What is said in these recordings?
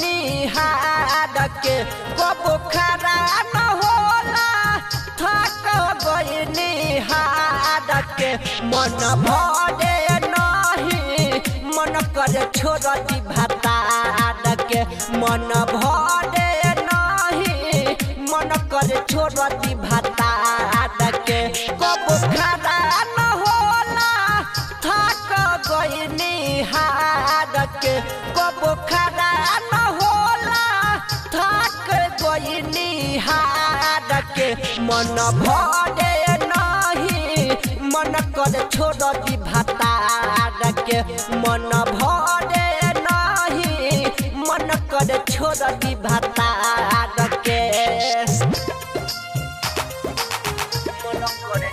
निहार के कबो खरा न होला थक गई निहार के मन भरे नहीं मन करे छोड़ती भातार के मन भरे नहीं मन करे छोड़ती भातार के कबो खरा न होला थक गई निहार के कबो खरा न होला थक गई निहार के मन भरे नहीं मन करे छोड़ती भातार के मन भरे नहीं मन करे छोड़ती भातार के मन करे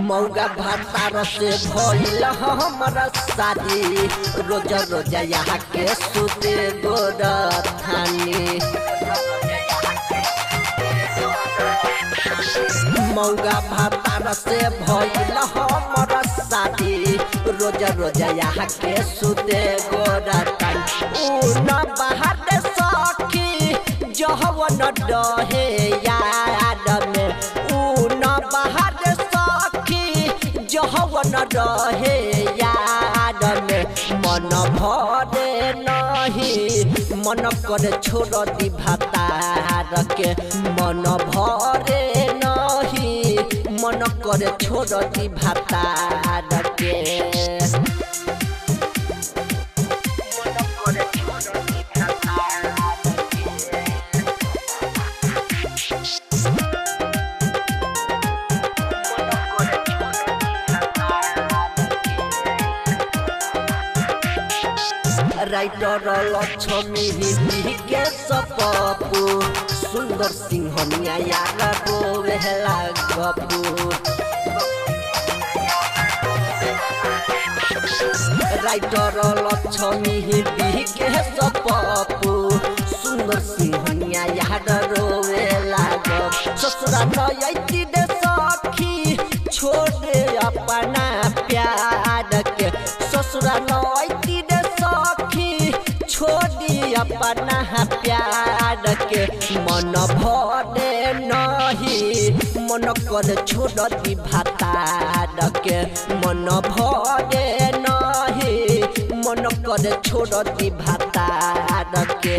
मौगा भातार से भइल हमरा शादी रोज रोज यहाँ के सुते गोर थानी मौगा भातार से भइल हमरा शादी रोज रोज यहाँ के सुते गोर थानी उ न बाहर सखी जहवन डहे याद में उ न बाहर जहवन रहे याद में मन भरे नहीं मन करे छोड़ती भातार के मन भरे नहीं मन करे छोड़ती भातार के राइटर लक्ष्मी के सपपू सुंदर सिंहनिया यार रोवेला गपू राइटर लक्ष्मी के सपपू सुंदर सिंहनिया यार रोवेला गप ससुरा नयती दे सखी छोड़े अपना प्यार के ससुरा नयती दे छोड़ी अपना प्यार के मन भरे नहीं मन करे छोड़ती भातार के मन भरे नहीं मन करे छोड़ती भातार के।